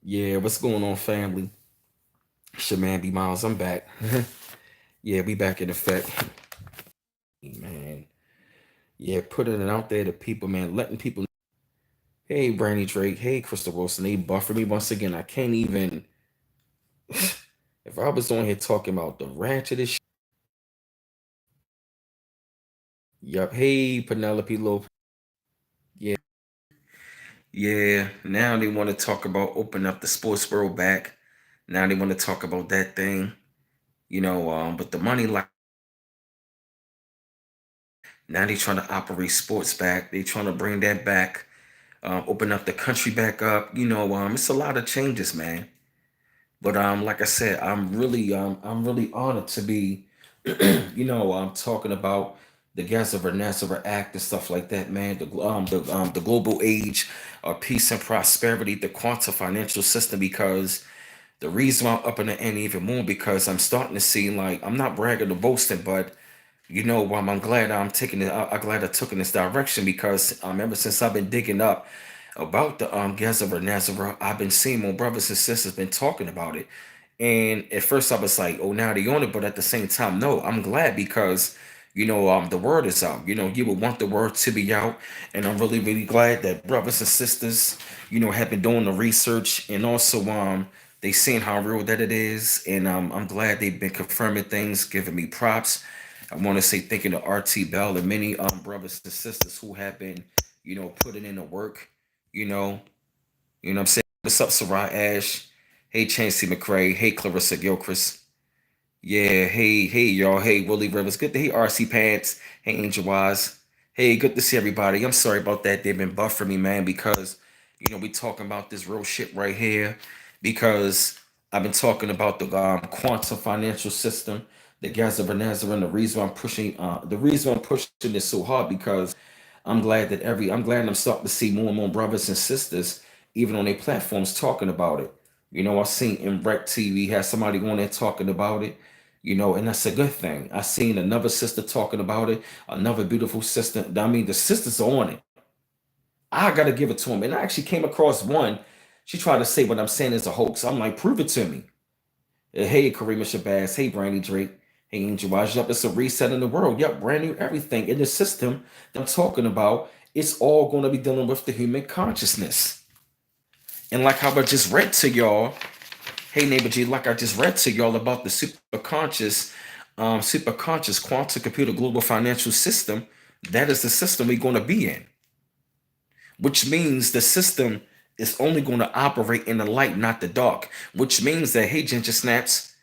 Yeah, what's going on, family? It's your man B Miles. I'm back. Yeah, we back in effect. Man. Yeah, putting it out there to people, man, letting people. Hey, Brandy Drake. Hey, Crystal Wilson. They buffer me once again. I can't even. If I was on here talking about the ratchetest. Yup. Hey, Penelope Lopez. Yeah. Yeah. Now they want to talk about open up the sports world back. Now they want to talk about that thing. But the money like now they trying to operate sports back. They trying to bring that back, open up the country back up. It's a lot of changes, man. But like I said, I'm really honored to be, talking about the Gesara Nesara Act and stuff like that, man. The global age of peace and prosperity, the quantum financial system, because the reason why I'm up in the ante even more because I'm starting to see like I'm not bragging or boasting, but I'm glad I'm taking it. I'm glad I took in this direction because ever since I've been digging up about the Gesara Nazareth, I've been seeing more brothers and sisters been talking about it. And at first I was like, oh, now they own it, but at the same time, no, I'm glad because the word is out. You would want the word to be out, and I'm really, really glad that brothers and sisters, have been doing the research and also they seeing how real that it is, and I'm glad they've been confirming things, giving me props. I want to say thank you to RT Bell and many brothers and sisters who have been, putting in the work, you know, what I'm saying? What's up, Sarah Ash? Hey, Chancey McCray. Hey, Clarissa Gilchrist. Yeah, hey, y'all. Hey, Willie Rivers. Good to hey, RC Pants. Hey, Angel Wise. Hey, good to see everybody. I'm sorry about that. They've been buffering me, man, because, we talking about this real shit right here because I've been talking about the quantum financial system, the Gaza Benazir, and the reason I'm pushing this so hard because I'm glad I'm starting to see more and more brothers and sisters, even on their platforms, talking about it. I seen in Rec TV had somebody on there talking about it, and that's a good thing. I seen another sister talking about it, another beautiful sister. I mean, the sisters are on it. I gotta give it to them. And I actually came across one. She tried to say what I'm saying is a hoax. I'm like, prove it to me. Hey, Karima Shabazz. Hey, Brandy Drake. Hey, Angel Wise. Yup, it's a reset in the world. Yup, brand new everything in the system that I'm talking about. It's all going to be dealing with the human consciousness. And like how I just read to y'all, hey, neighbor G, like I just read to y'all about the superconscious quantum computer global financial system, that is the system we're going to be in, which means the system is only going to operate in the light, not the dark, which means that, hey, Ginger Snaps,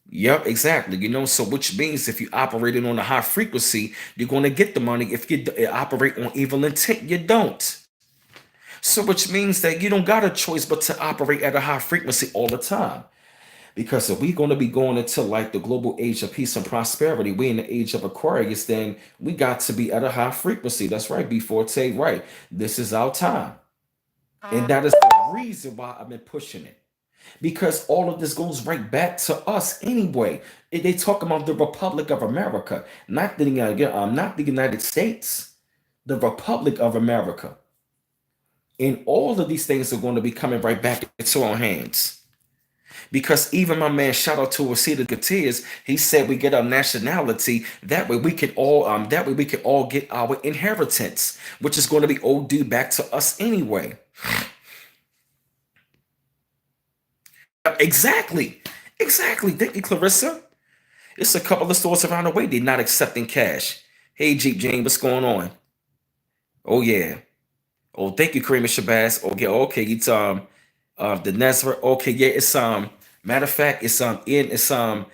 yep, exactly. So which means if you operating on a high frequency, you're going to get the money. If you operate on evil intent, you don't. So which means that you don't got a choice but to operate at a high frequency all the time. Because if we're going to be going into like the global age of peace and prosperity, we in the age of Aquarius, then we got to be at a high frequency. That's right, B4T, right. This is our time. And that is the reason why I've been pushing it. Because all of this goes right back to us anyway. They talk about the Republic of America, not the United States, the Republic of America. And all of these things are going to be coming right back into our hands. Because even my man, shout out to Wasita Gutierrez, he said we get our nationality. That way we can all get our inheritance, which is going to be old due back to us anyway. Exactly. Exactly. Thank you, Clarissa. It's a couple of stores around the way. They're not accepting cash. Hey, Jeep Jane, what's going on? Oh yeah. Oh, thank you, Kareem Shabazz. Okay, it's the Nesara. Okay, yeah, it's matter of fact, it's Nesara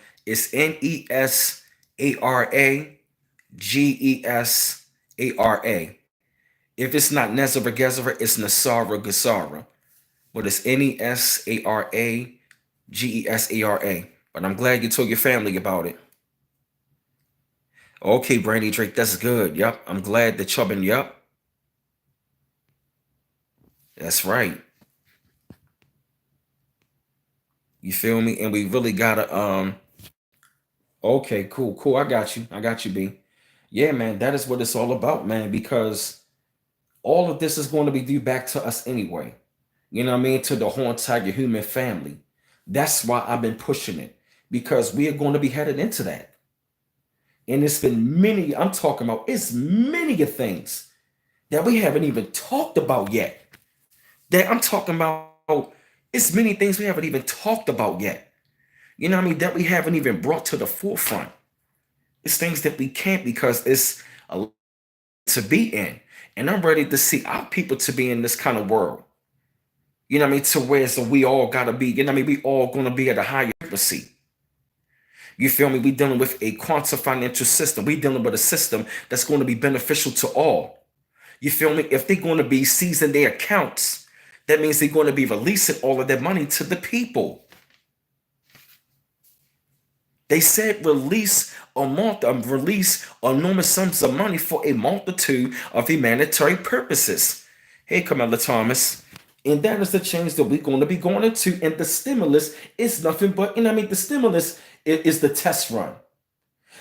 Gesara. If it's not Nesara Gesara, it's Nesara Gesara. But it's Nesara Gesara. But I'm glad you told your family about it. Okay, Brandy Drake, that's good. Yup. I'm glad that y'all been, yup. That's right. You feel me? And we really gotta okay, cool. I got you. I got you, B. Yeah, man, that is what it's all about, man, because all of this is going to be due back to us anyway. You know what I mean? To the whole entire human family. That's why I've been pushing it, because we are going to be headed into that. And it's been many, I'm talking about, it's many of things that we haven't even talked about yet. That I'm talking about, it's many things we haven't even talked about yet. You know what I mean? That we haven't even brought to the forefront. It's things that we can't, because it's a lot to be in. And I'm ready to see our people to be in this kind of world. You know what I mean? To where so we all gotta be, you know what I mean? We all gonna be at a higher frequency. You feel me? We dealing with a quantum financial system. We dealing with a system that's going to be beneficial to all. You feel me? If they're going to be seizing their accounts, that means they're going to be releasing all of their money to the people. They said release enormous sums of money for a multitude of humanitarian purposes. Hey, Kamala Thomas. And that is the change that we're going to be going into. And the stimulus is nothing but, you know what I mean? The stimulus is the test run.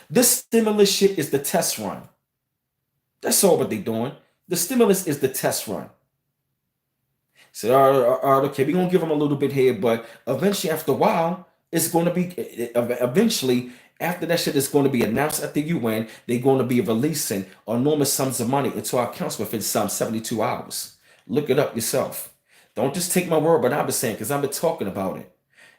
This stimulus shit is the test run. That's all what they're doing. The stimulus is the test run. So, all right, okay, we're going to give them a little bit here, but eventually, after a while, it's going to be, eventually, after that shit is going to be announced at the UN, they're going to be releasing enormous sums of money into our accounts within some 72 hours. Look it up yourself. Don't just take my word, but I've been saying, because I've been talking about it.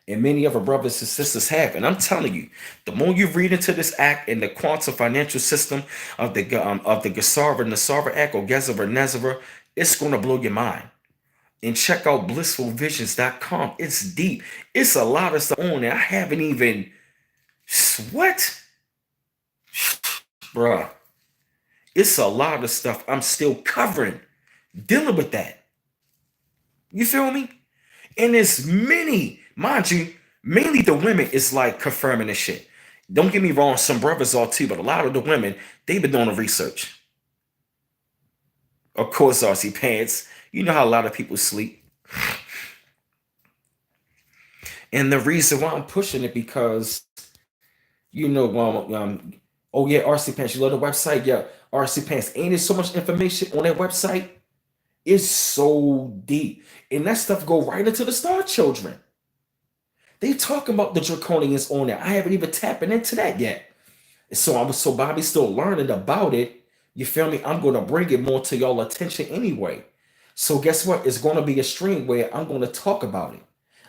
And many of our brothers and sisters have. And I'm telling you, the more you read into this act and the quantum financial system of the Gesara Nesara Act, or Gesara Nesara, it's going to blow your mind. And check out blissfulvisions.com. It's deep. It's a lot of stuff on there. I haven't even what? Bruh. It's a lot of stuff I'm still covering, dealing with that. You feel me? And it's many, mind you, mainly the women is like confirming this shit. Don't get me wrong, some brothers are too, but a lot of the women, they've been doing the research. Of course, RC Pants, you know how a lot of people sleep. And the reason why I'm pushing it, because, you know, oh yeah, RC Pants, you love the website? Yeah, RC Pants. Ain't there so much information on that website? It's so deep. And that stuff go right into the Star Children. They talking about the draconians on there. I haven't even tapping into that yet. So Bobby's still learning about it. You feel me? I'm gonna bring it more to y'all attention anyway. So guess what? It's gonna be a stream where I'm gonna talk about it.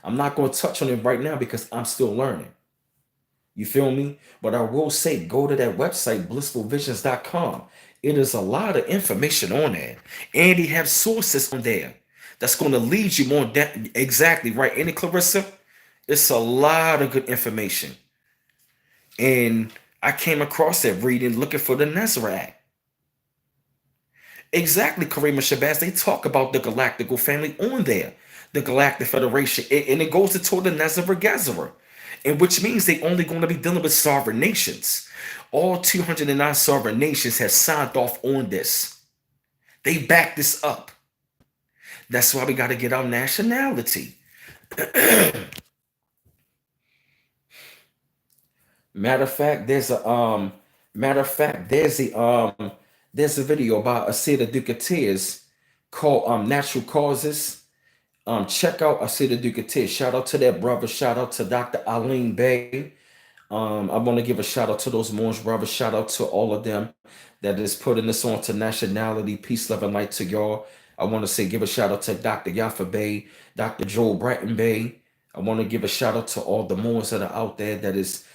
I'm not gonna touch on it right now because I'm still learning. You feel me? But I will say, go to that website, blissfulvisions.com. It is a lot of information on there. And he have sources on there that's going to lead you more exactly right. Ain't it, Clarissa? It's a lot of good information. And I came across it reading, looking for the Nesara Act. Exactly, Karima Shabazz. They talk about the galactical family on there, the Galactic Federation. And it goes to the Nesara Gesara, and which means they only going to be dealing with sovereign nations. All 209 sovereign nations have signed off on this. They back this up. That's why we got to get our nationality. Matter of fact, there's a video about Asida Ducateers called Natural Causes. Check out Asida Ducateers. Shout out to that brother. Shout out to Dr. Aline Bay. I want to give a shout out to those Moors brothers. Shout out to all of them that is putting this on to nationality. Peace, love, and light to y'all. I want to say give a shout out to Dr. Yafa Bay, Dr. Joel Bratton Bay. I want to give a shout out to all the Moors that are out there that is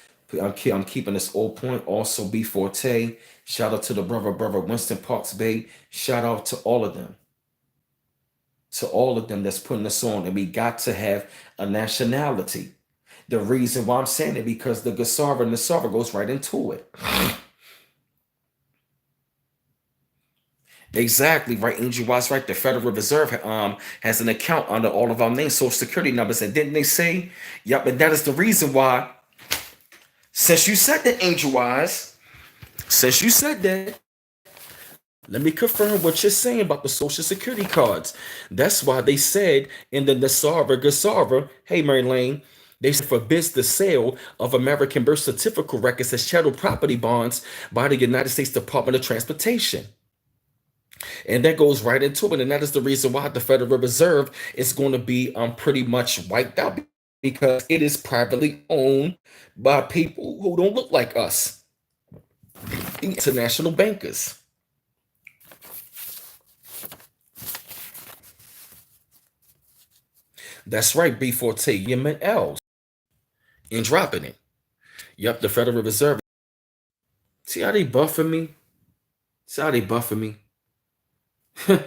I'm keeping this all point. Also B Forte. Shout out to the brother Winston Parks Bay. Shout out to all of them. To all of them that's putting this on. And we got to have a nationality. The reason why I'm saying it, because the Gesara and the Nesara goes right into it. Exactly right, Angel Wise, right. The Federal Reserve has an account under all of our names, social security numbers, and didn't they say, yep, and that is the reason why. Since you said that, Angel Wise, since you said that, let me confirm what you're saying about the social security cards. That's why they said in the Nesara Gesara, hey Mary Lane, they forbids the sale of American birth certificate records as chattel property bonds by the United States Department of Transportation. And that goes right into it. And that is the reason why the Federal Reserve is going to be pretty much wiped out, because it is privately owned by people who don't look like us, international bankers. That's right, before taking and L's and dropping it. Yep, the Federal Reserve. See how they buffing me? See how they buffing me?